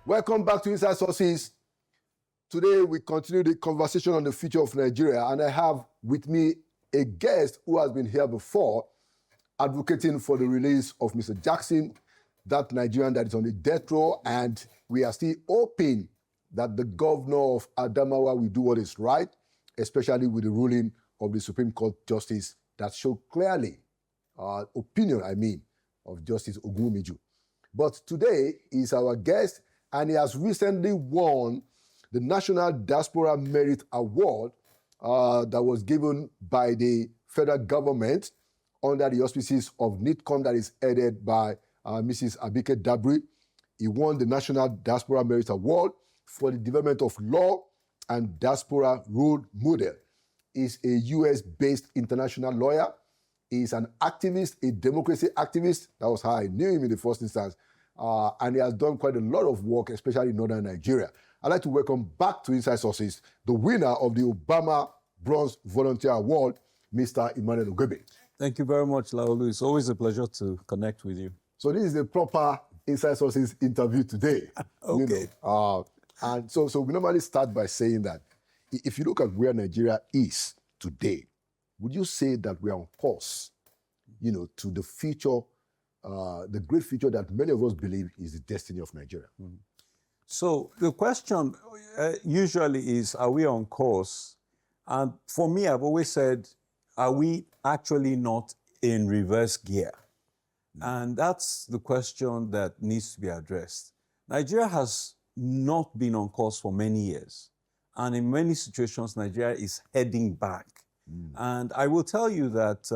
Welcome back to Inside Sources. Today we continue the conversation on the future of Nigeria, and I have with me a guest who has been here before advocating for the release of Mr. Jackson, that Nigerian that is on the death row, and we are still hoping that the governor of Adamawa will do what is right, especially with the ruling of the Supreme Court Justice that showed clearly, opinion, of Justice Ogumiju. But today is our guest, and he has recently won the National Diaspora Merit Award that was given by the federal government under the auspices of NITCOM that is headed by Mrs. Abike Dabri. He won the National Diaspora Merit Award for the development of law and diaspora role model. He's a US-based international lawyer. He's an activist, a democracy activist. That was how I knew him in the first instance. And he has done quite a lot of work, especially in northern Nigeria. I'd like to welcome back to Inside Sources the winner of the Obama Bronze Volunteer Award, Mr. Emmanuel Ogebe. Thank you very much, Laolu. It's always a pleasure to connect with you. So this is a proper Inside Sources interview today. Okay. And so we normally start by saying that if you look at where Nigeria is today, would you say that we are on course, to the future, the great future that many of us believe is the destiny of Nigeria? Mm-hmm. So the question usually is, are we on course? And for me, I've always said, are we actually not in reverse gear? And that's the question that needs to be addressed. Nigeria has not been on course for many years. And in many situations, Nigeria is heading back. And I will tell you that,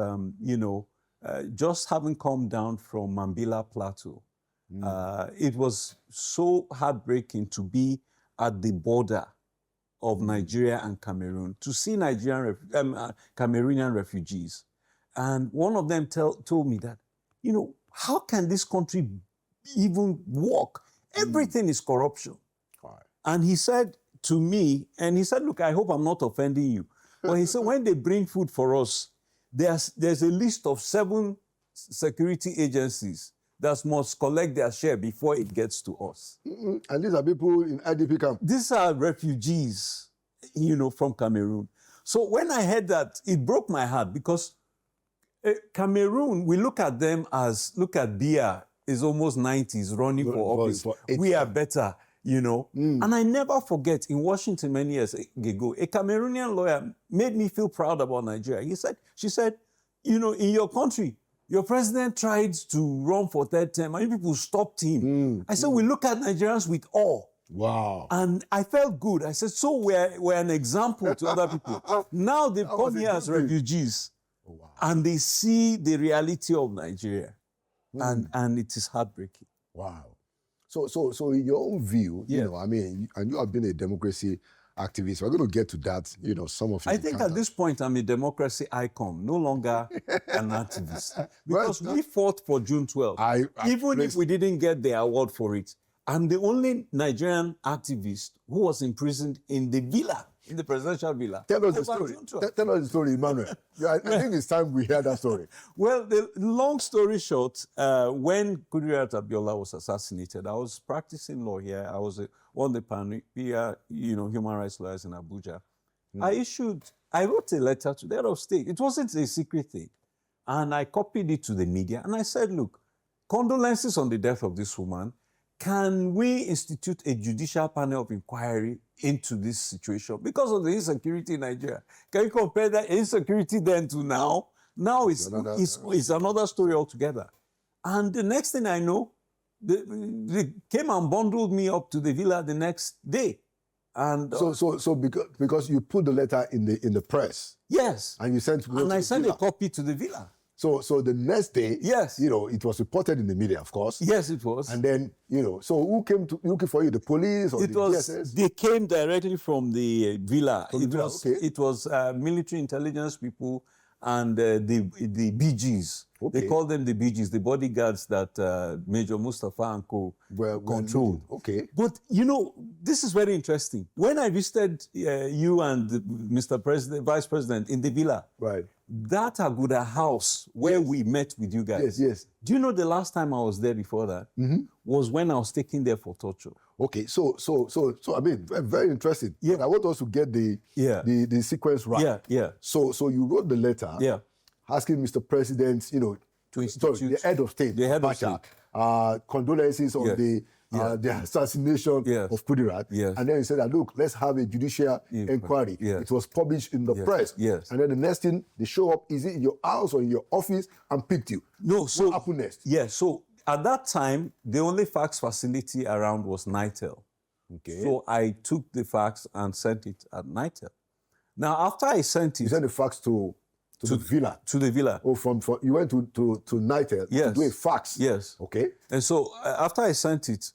just having come down from Mambila Plateau, it was so heartbreaking to be at the border of Nigeria and Cameroon, to see Cameroonian refugees. And one of them told me that, how can this country even work? Everything is corruption. Right. And he said to me, look, I hope I'm not offending you. But he said, when they bring food for us, there's a list of 7 security agencies that must collect their share before it gets to us. And these are people in IDP camp. These are refugees, from Cameroon. So when I heard that, it broke my heart because Cameroon, we look at them as, look at Biya, is almost 90s, running for office. We are better, And I never forget, in Washington many years ago, a Cameroonian lawyer made me feel proud about Nigeria. She said, in your country, your president tried to run for third term, and people stopped him. I said, we look at Nigerians with awe. Wow. And I felt good. I said, so we're an example to other people. Now they've come here as refugees, and they see the reality of Nigeria, and it is heartbreaking. Wow. So in your own view, and you have been a democracy activist. We're going to get to that, some of you. I think at this point, I'm a democracy icon, no longer an activist. Because we fought for June 12th. Even if we didn't get the award for it, I'm the only Nigerian activist who was imprisoned in the villa, in the presidential villa. Tell us the story. Tell us the story, Emmanuel. I think it's time we hear that story. Well, the long story short, when Kudirat Abiola was assassinated, I was practicing law here. I was one of the pioneer, human rights lawyers in Abuja. I wrote a letter to the head of state. It wasn't a secret thing. And I copied it to the media. And I said, look, condolences on the death of this woman. Can we institute a judicial panel of inquiry into this situation because of the insecurity in Nigeria? Can you compare that insecurity then to now? Now it's another story altogether. And the next thing I know, they came and bundled me up to the villa the next day. And so because you put the letter in the press. Yes. And you sent I sent a copy to the villa. So the next day, yes, it was reported in the media, of course. Yes, it was. And then, so who came looking for you? The police or the DSS? They came directly from the villa. It was military intelligence people and the BGs. Okay. They call them the BGs, the bodyguards that Major Mustafa and co controlled. Okay. But, this is very interesting. When I visited you and Mr. President, Vice President in the villa, right, that Aguda house where we met with you guys. Yes, yes. Do you know the last time I was there before that? Was when I was taken there for torture. Okay, so I mean, very interesting. Yeah. But I want us to get the sequence right. Yeah. So you wrote the letter. Yeah. Asking Mr. President, To institute the head of state, the head of Bacha, condolences on the assassination of Kudirat. Yes. And then he said that, look, let's have a judicial inquiry. Yes. It was published in the press. Yes. And then the next thing, they show up, is it in your house or in your office, and picked you. No, so what happened next? Yeah, so at that time, the only fax facility around was Nitel. Okay. So I took the fax and sent it at Nitel. Now, after I sent it You sent the fax to the villa. to the villa, Oh, from you went to Nitel to Yes. do a fax. yes. Okay. And so after I sent it,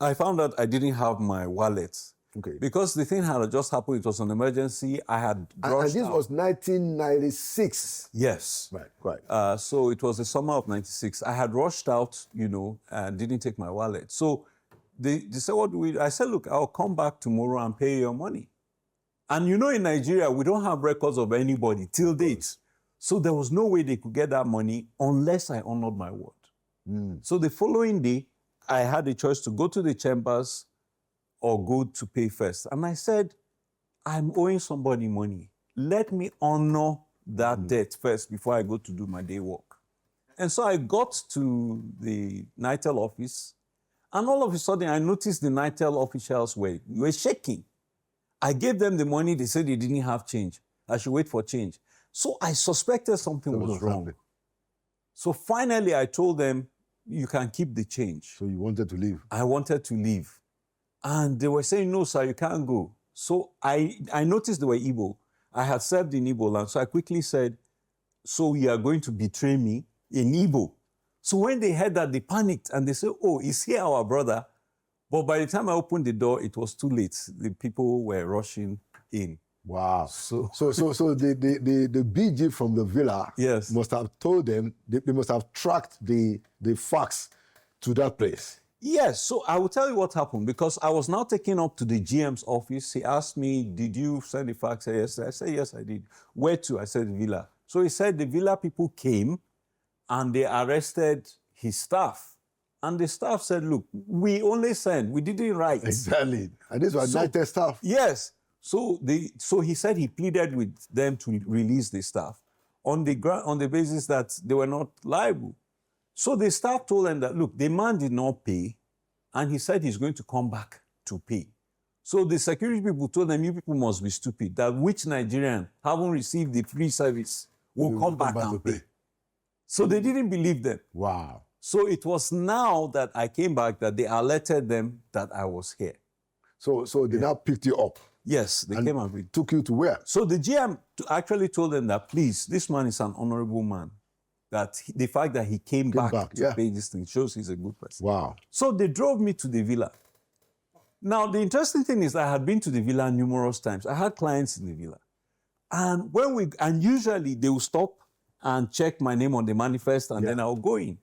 I found out I didn't have my wallet. Okay. Because the thing had just happened, it was an emergency. I had And rushed this out. was 1996. Yes. Right. So it was the summer of 96. I had rushed out, and didn't take my wallet. So they said, what do we? I said, look, I'll come back tomorrow and pay your money. And in Nigeria, we don't have records of anybody till date. So there was no way they could get that money unless I honored my word. So the following day, I had a choice to go to the chambers or go to pay first. And I said, I'm owing somebody money. Let me honor that debt first before I go to do my day work. And so I got to the Nitel office, and all of a sudden I noticed the Nitel officials were shaking. I gave them the money. They said they didn't have change. I should wait for change. So I suspected something was wrong. So finally I told them, you can keep the change. So you wanted to leave? I wanted to leave. And they were saying, no, sir, you can't go. So I noticed they were Igbo. I had served in Igbo land. So I quickly said, so you are going to betray me in Igbo. So when they heard that, they panicked and they said, oh, is he our brother? But by the time I opened the door, it was too late. The people were rushing in. Wow. So the BG from the villa Yes. must have told them, they must have tracked the fax to that place. Yes, so I will tell you what happened, because I was now taken up to the GM's office. He asked me, did you send the fax? Yes. I said, yes, I did. Where to? I said, villa. So he said the villa people came and they arrested his staff. And the staff said, look, we only sent, we didn't write. Exactly. And these were Nitel staff. Yes. So he said he pleaded with them to release the staff on the basis that they were not liable. So the staff told them that, look, the man did not pay, and he said he's going to come back to pay. So the security people told them, you people must be stupid, that which Nigerian haven't received the free service will come back and pay. So they didn't believe them. Wow. So it was now that I came back that they alerted them that I was here. So they now picked you up. Yes, they came and picked. Took you to where? So the GM actually told them that, please, this man is an honorable man. That the fact that he came back to pay this thing shows he's a good person. Wow. So they drove me to the villa. Now, the interesting thing is I had been to the villa numerous times. I had clients in the villa. And usually they will stop and check my name on the manifest, and then I'll go in.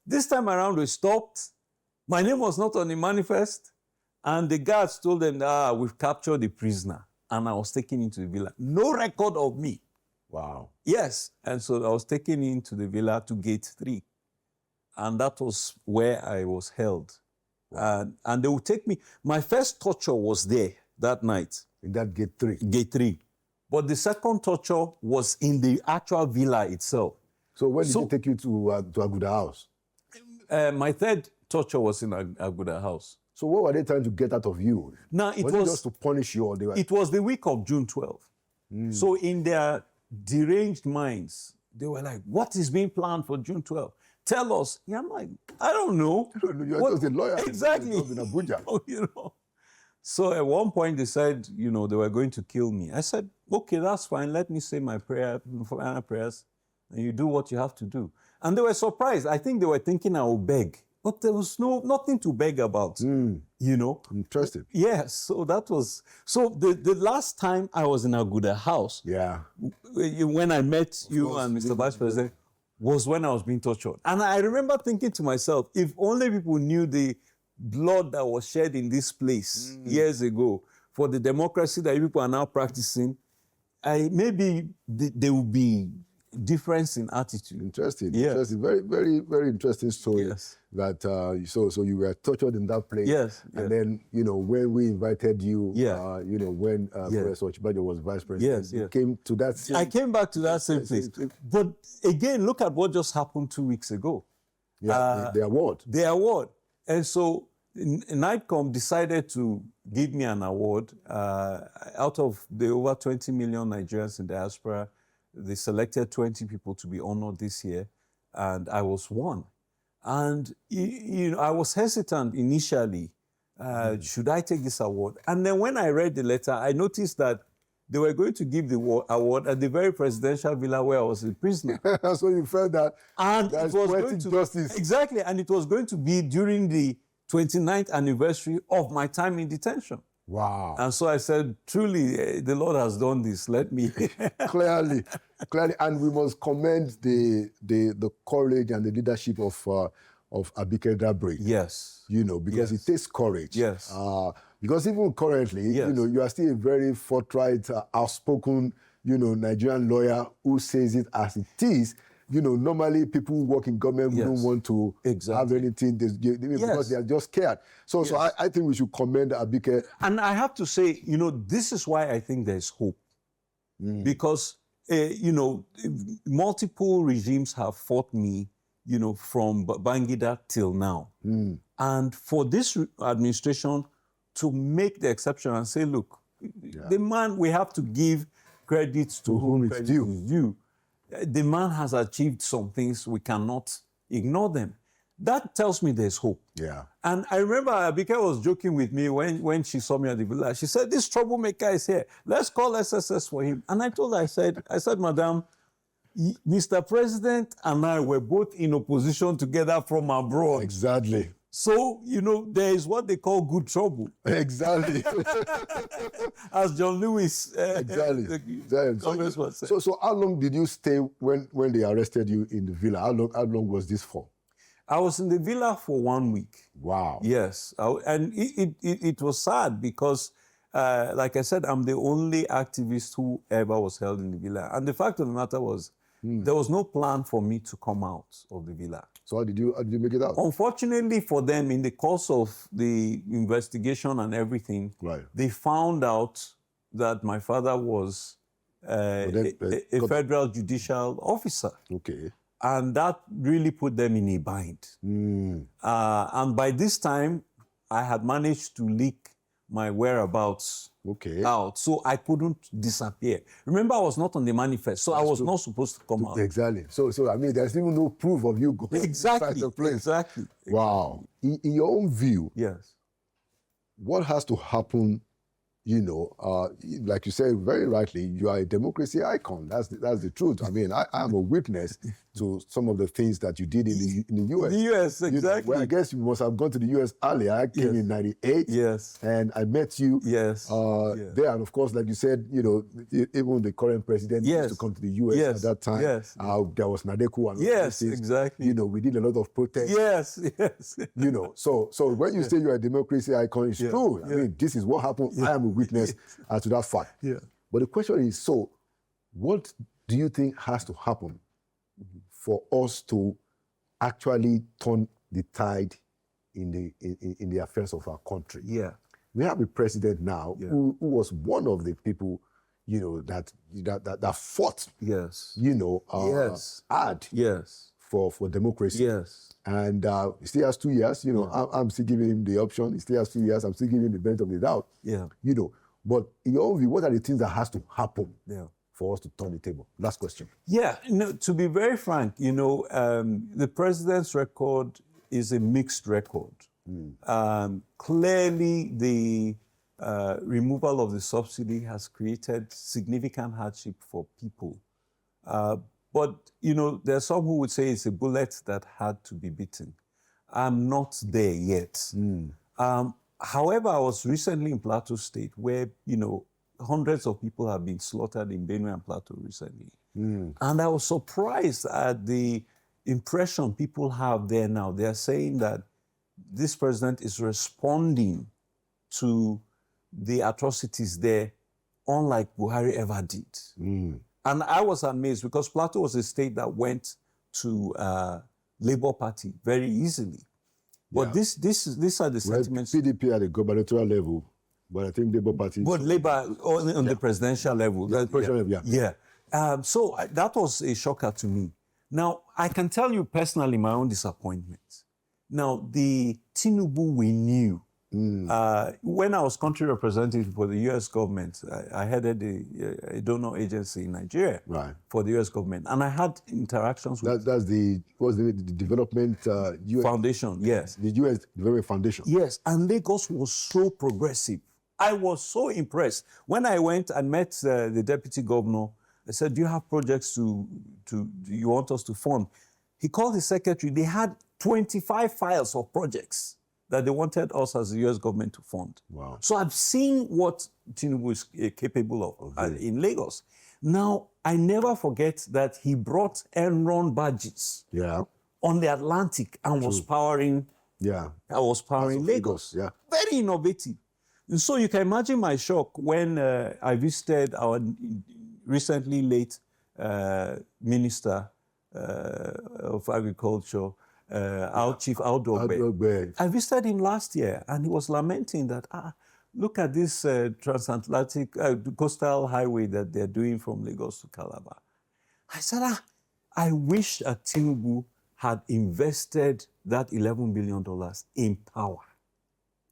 This time around, we stopped. My name was not on the manifest. And the guards told them, we've captured the prisoner. And I was taken into the villa. No record of me. Wow. Yes. And so I was taken into the villa to gate 3. And that was where I was held. Wow. And they would take me. My first torture was there that night. In that gate 3? Gate 3. But the second torture was in the actual villa itself. So when did they take you to Aguda house? My third torture was in Aguda house. So what were they trying to get out of you? Now, was it just to punish you? Or they were... It was the week of June 12th. So in their deranged minds, they were like, what is being planned for June 12th? Tell us. Yeah, I'm like, I don't know. You're just a lawyer. Exactly. In Abuja. So at one point they said, they were going to kill me. I said, okay, that's fine. Let me say my prayers, and you do what you have to do. And they were surprised. I think they were thinking I would beg. But there was nothing to beg about, Interesting. Yes, so that was... So the last time I was in Aguda house, when I met you and Mr. Vice President, was when I was being tortured. And I remember thinking to myself, if only people knew the blood that was shed in this place years ago for the democracy that you people are now practicing, maybe there will be difference in attitude. Interesting. Yeah. Interesting. Very, very, very interesting story. Yes. That so you were tortured in that place. Yes. And then when we invited you, Yeah. when Professor Ochibajo was vice president, Yes, you yes. came to that same. I came back to that same place. But again, look at what just happened 2 weeks ago. Yeah, the award. The award. And so NIGCOM decided to give me an award. Out of the over 20 million Nigerians in diaspora, they selected 20 people to be honored this year, and I was one. And I was hesitant initially. Should I take this award? And then when I read the letter, I noticed that they were going to give the award at the very presidential villa where I was a prisoner. So you felt that And there's it was going poetic to justice. Exactly, and it was going to be during the 29th anniversary of my time in detention. Wow. And so I said, truly, the Lord has done this. Let me. clearly, and we must commend the courage and the leadership of Abike Dabri. Yes. Because it takes courage. Yes. Because even currently, Yes. You are still a very forthright, outspoken, Nigerian lawyer who says it as it is. Normally people who work in government Yes. don't want to have anything because they are just scared. So I think we should commend Abike. And I have to say, this is why I think there's hope. Because, multiple regimes have fought me, from Babangida till now. And for this administration to make the exception and say, look, the man, we have to give credit to whom it's credit due. is due. The man has achieved some things, we cannot ignore them. That tells me there's hope. Yeah. And I remember Abike was joking with me when she saw me at the villa. She said, this troublemaker is here. Let's call SSS for him. And I told her, I said, Madam, Mr. President and I were both in opposition together from abroad. Exactly. So, there is what they call good trouble. Exactly. As John Lewis, Exactly. the congressman said. So how long did you stay when they arrested you in the villa? How long was this for? I was in the villa for 1 week. Wow. Yes. And it was sad because, like I said, I'm the only activist who ever was held in the villa. And the fact of the matter was, there was no plan for me to come out of the villa. So how did you make it out? Unfortunately for them, in the course of the investigation and everything, Right. they found out that my father was a federal judicial officer. Okay. And that really put them in a bind. And by this time, I had managed to leak my whereabouts out, so I couldn't disappear. Remember, I was not on the manifest, so I was not supposed to come out. Exactly. So I mean, there's even no proof of you going inside the place. Exactly. Wow. In your own view, Yes. what has to happen? Like you said very rightly, you are a democracy icon. That's the truth. I mean, I am a witness to some of the things that you did in the U.S. The U.S., exactly. Well, I guess you must have gone to the U.S. earlier. I came in '98. Yes. And I met you there. And of course, like you said, even the current president used to come to the U.S. at that time. Yes. There was Nadeku and Yes, exactly. We did a lot of protests. Yes. So when you say you're a democracy icon, it's true. I mean, this is what happened. I am a witness to that fact. Yeah. But the question is, so what do you think has to happen for us to actually turn the tide in the affairs of our country? Yeah. We have a president now who was one of the people, that fought, hard for democracy. Yes. And he still has 2 years. I'm still giving him the option. He still has 2 years. I'm still giving him the benefit of the doubt. Yeah. But in your own view, what are the things that has to happen Yeah. for us to turn the table? Last question. Yeah. To be very frank, the president's record is a mixed record. Clearly, the removal of the subsidy has created significant hardship for people. But, there are some who would say it's a bullet that had to be bitten. I'm not there yet. However, I was recently in Plateau State where, hundreds of people have been slaughtered in Benue and Plateau recently. And I was surprised at the impression people have there now. They are saying that this president is responding to the atrocities there unlike Buhari ever did. And I was amazed because Plateau was a state that went to Labour Party very easily. But these are the sentiments. PDP at the gubernatorial level, but I think Labour Party. But Labour on the presidential level. So that was a shocker to me. Now, I can tell you personally my own disappointment. Now, the Tinubu we knew, when I was country representative for the U.S. government, I headed a donor agency in Nigeria for the U.S. government, and I had interactions with... That's the development... US, Foundation, yes. The U.S. Development Foundation. Yes, and Lagos was so progressive. I was so impressed. When I went and met the deputy governor, I said, do you have projects do you want us to fund? He called his secretary. They had 25 files of projects that they wanted us as the U.S. government to fund. Wow. So I've seen what Tinubu is capable of in Lagos. Now, I never forget that he brought Enron barges on the Atlantic and was powering Lagos. Yeah. Very innovative. And so you can imagine my shock when I visited our recently late Minister of Agriculture, our Chief Ogebe. I visited him last year, and he was lamenting that, look at this transatlantic coastal highway that they're doing from Lagos to Calabar. I said, I wish that Tinubu had invested that $11 billion in power,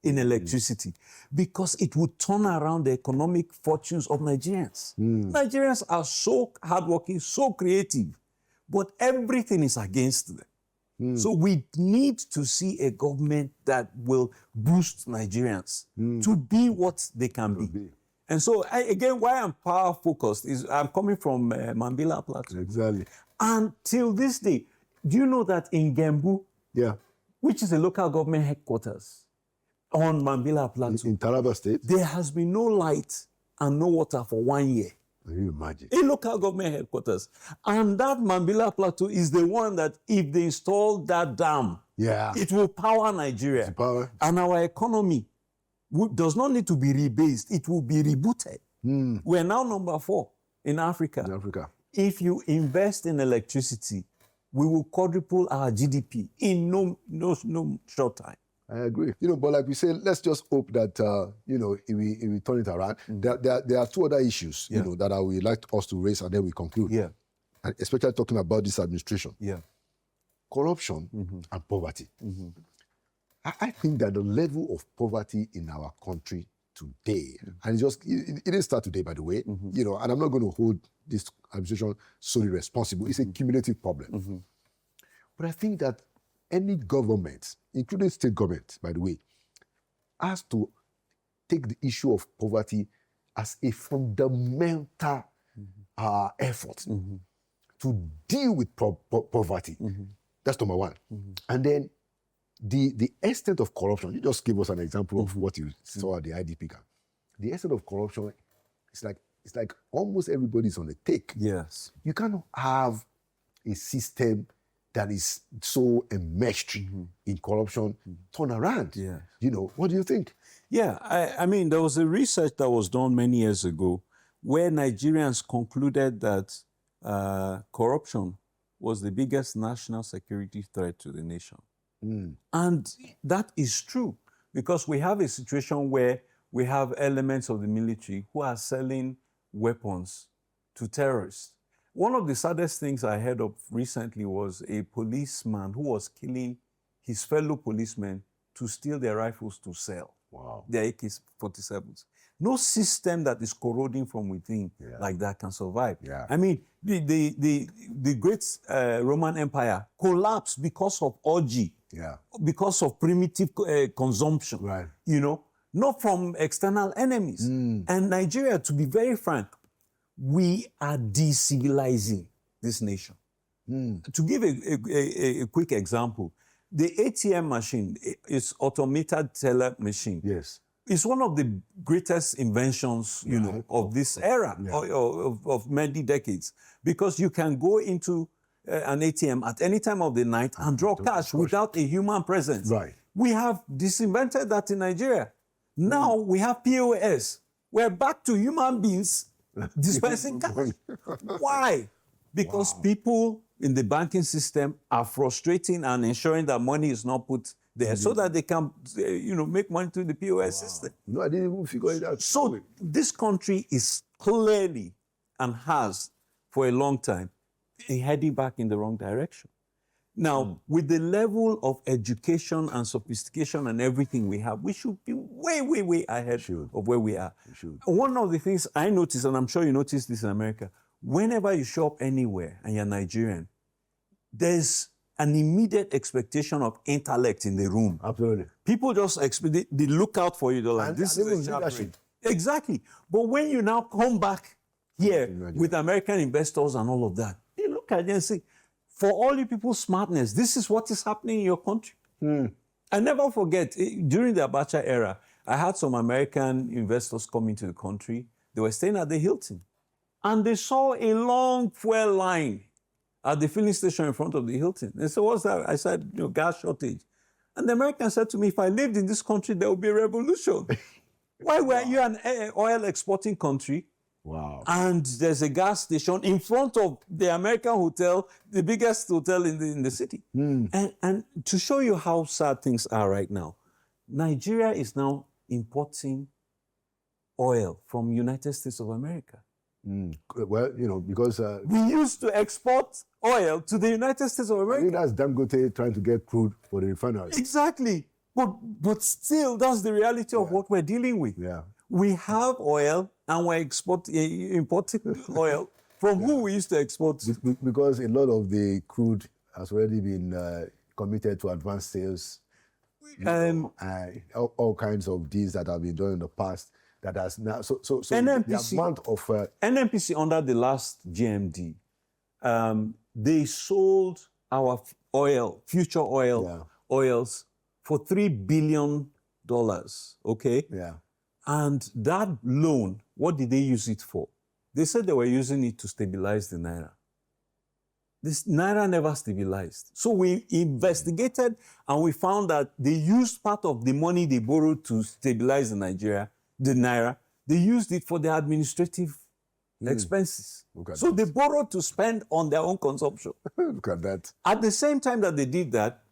in electricity, because it would turn around the economic fortunes of Nigerians. Nigerians are so hardworking, so creative, but everything is against them. So we need to see a government that will boost Nigerians to be what they can be. And so, again, why I'm power focused is I'm coming from Mambila Plateau. Exactly. And till this day, do you know that in Gembu, which is a local government headquarters on Mambila Plateau, in Taraba State, there has been no light and no water for 1 year. Can you imagine? In local government headquarters. And that Mambila Plateau is the one that if they install that dam, it will power Nigeria. And our economy does not need to be rebased. It will be rebooted. We're now number 4 in Africa. If you invest in electricity, we will quadruple our GDP in no short time. I agree. But like we say, let's just hope that, if we turn it around. There are 2 other issues, that I would like us to raise, and then we conclude. And especially talking about this administration. Corruption and poverty. I think that the level of poverty in our country today, and it didn't start today, by the way, and I'm not going to hold this administration solely responsible. It's a cumulative problem. But I think that any government, including state government, by the way, has to take the issue of poverty as a fundamental effort to deal with poverty. That's number 1. And then the extent of corruption, you just gave us an example of what you saw at the IDP camp. The extent of corruption, it's like almost everybody's on the take. Yes. You cannot have a system that is so enmeshed in corruption turn around. What do you think? I mean, there was a research that was done many years ago where Nigerians concluded that corruption was the biggest national security threat to the nation. And that is true because we have a situation where we have elements of the military who are selling weapons to terrorists. One of the saddest things I heard of recently was a policeman who was killing his fellow policemen to steal their rifles to sell. Wow. Their AK-47s. No system that is corroding from within like that can survive. I mean, the great Roman Empire collapsed because of orgy, because of primitive consumption, not from external enemies. And Nigeria, to be very frank, we are decivilizing this nation. To give a quick example, the ATM machine is automated teller machine. Yes. It's one of the greatest inventions, of this era, of many decades, because you can go into an ATM at any time of the night and draw cash without a human presence. Right. We have disinvented that in Nigeria. Now we have POS. We're back to human beings dispensing cash. Why? Because people in the banking system are frustrating and ensuring that money is not put there so that they can, make money through the POS system. No, I didn't even figure it out. So this country is clearly and has for a long time heading back in the wrong direction. Now, with the level of education and sophistication and everything we have, we should be way, way, way ahead of where we are. One of the things I noticed, and I'm sure you notice this in America, whenever you show up anywhere and you're Nigerian, there's an immediate expectation of intellect in the room. Absolutely. People just they look out for you. They're like, this is a leadership. Exactly. But when you now come back here with American investors and all of that, they look at you and say, for all you people's smartness, this is what is happening in your country. I never forget, during the Abacha era, I had some American investors come into the country. They were staying at the Hilton. And they saw a long fuel line at the filling station in front of the Hilton. They said, what's that? I said, gas shortage. And the American said to me, if I lived in this country, there would be a revolution. Why were you an oil exporting country? Wow. And there's a gas station in front of the American hotel, the biggest hotel in the city. And to show you how sad things are right now, Nigeria is now importing oil from United States of America. Well, because... we used to export oil to the United States of America. I think that's Dangote trying to get crude for the refineries. Exactly. But still, that's the reality of what we're dealing with. Yeah. We have oil and we're importing oil from who we used to export. Because a lot of the crude has already been committed to advanced sales. All kinds of deals that have been done in the past that has now... So NNPC, the amount of... NNPC under the last GMD, they sold our oil, future oils, for $3 billion, okay? Yeah. And that loan, what did they use it for? They said they were using it to stabilize the Naira. This Naira never stabilized. So we investigated and we found that they used part of the money they borrowed to stabilize the Naira, they used it for their administrative expenses. So they borrowed to spend on their own consumption. Look at that. At the same time that they did that,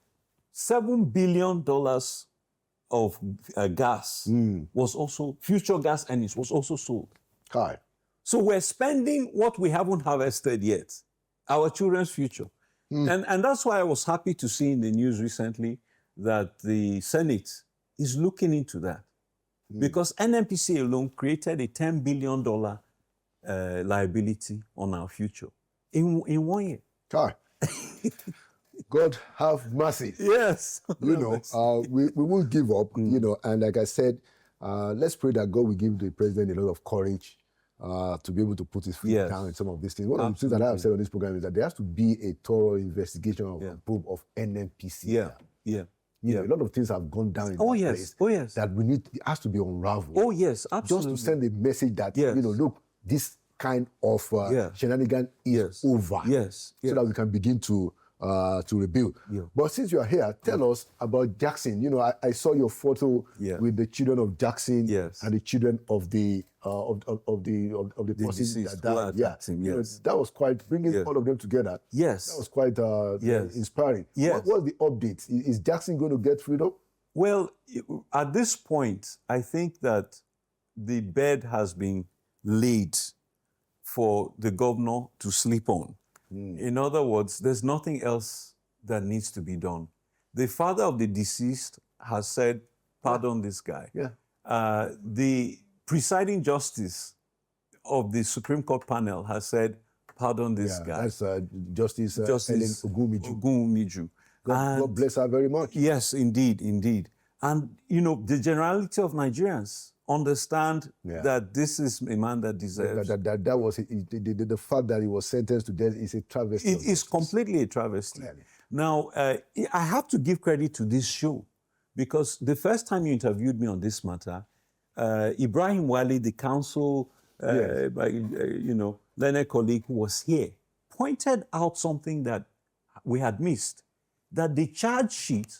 $7 billion of gas was also, future gas earnings was also sold. Hi. So we're spending what we haven't harvested yet, our children's future. And that's why I was happy to see in the news recently that the Senate is looking into that. Because NNPC alone created a $10 billion liability on our future in 1 year. Hi. God have mercy. Yes. We won't give up, and like I said, let's pray that God will give the president a lot of courage to be able to put his feet down in some of these things. One of the things that I have said on this program is that there has to be a thorough investigation of NNPC. A lot of things have gone down in that place that it has to be unraveled. Oh, yes, absolutely. Just to send a message that, look, this kind of shenanigan is over. So that we can begin to rebuild. But since you are here, tell us about Jackson. I saw your photo with the children of Jackson and the children of the person that died. That was quite bringing all of them together. That was quite inspiring. What's the update? Is Jackson going to get freedom? Well, at this point, I think that the bed has been laid for the governor to sleep on. In other words, there's nothing else that needs to be done. The father of the deceased has said, pardon this guy. The presiding justice of the Supreme Court panel has said, pardon this guy. That's Justice Ellen Ogumiju. God bless her very much. Yes, indeed. And, the generality of Nigerians understand that this is a man that deserves... That was the fact that he was sentenced to death is a travesty. It is completely a travesty. Clearly. Now, I have to give credit to this show because the first time you interviewed me on this matter, Ibrahim Wali, the counsel, learned colleague who was here, pointed out something that we had missed, that the charge sheet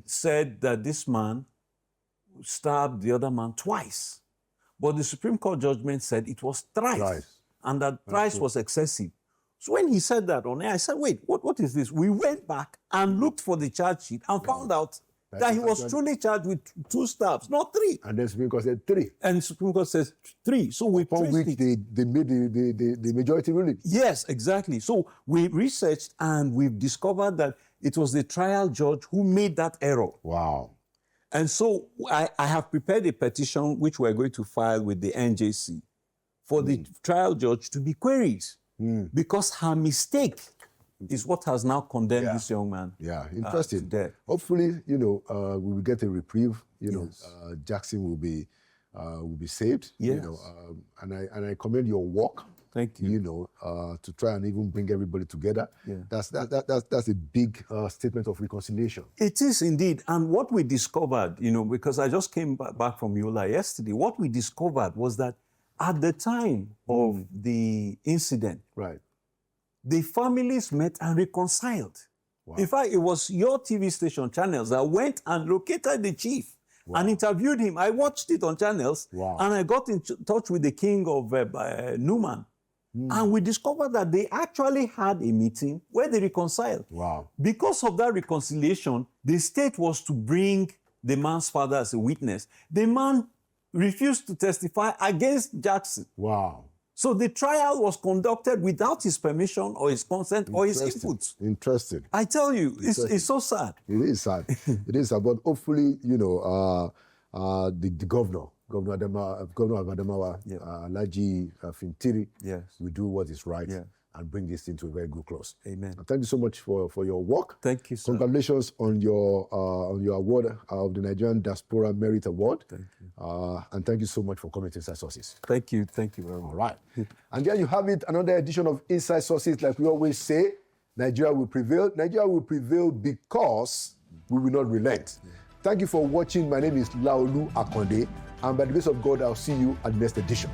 said that this man stabbed the other man twice. But the Supreme Court judgment said it was thrice. Thrice. And that thrice was excessive. So when he said that on air, I said, wait, what is this? We went back and looked for the charge sheet and found out that he was truly charged with 2 stabs, not 3. And then Supreme Court said 3. And the Supreme Court says 3. So we Upon which they made the majority ruling. Yes, exactly. So we researched and we've discovered that it was the trial judge who made that error. Wow. And so I have prepared a petition which we're going to file with the NJC for the trial judge to be queried because her mistake is what has now condemned this young man. Yeah, interesting. To death. Hopefully, we will get a reprieve. Jackson will be saved. Yes. And I commend your work. Thank you. To try and even bring everybody together. Yeah. That's a big statement of reconciliation. It is indeed. And what we discovered, because I just came back from Yola yesterday, what we discovered was that at the time of the incident, Right. the families met and reconciled. Wow. In fact, it was your TV station channels that went and located the chief and interviewed him. I watched it on channels and I got in touch with the king of Numan. And we discovered that they actually had a meeting where they reconciled. Wow. Because of that reconciliation, the state was to bring the man's father as a witness. The man refused to testify against Jackson. Wow. So the trial was conducted without his permission or his consent or his input. Interesting. I tell you, it's so sad. It is sad. It is sad. But hopefully, the governor of Adamawa, Alhaji Fintiri, will do what is right and bring this thing to a very good close. Amen. And thank you so much for your work. Thank you, sir. Congratulations on your award of the Nigerian Diaspora Merit Award. Thank you. And thank you so much for coming to Inside Sources. Thank you very much. All right. And there you have it, another edition of Inside Sources. Like we always say, Nigeria will prevail. Nigeria will prevail because we will not relent. Thank you for watching. My name is Laolu Akonde. And by the grace of God, I'll see you at the next edition.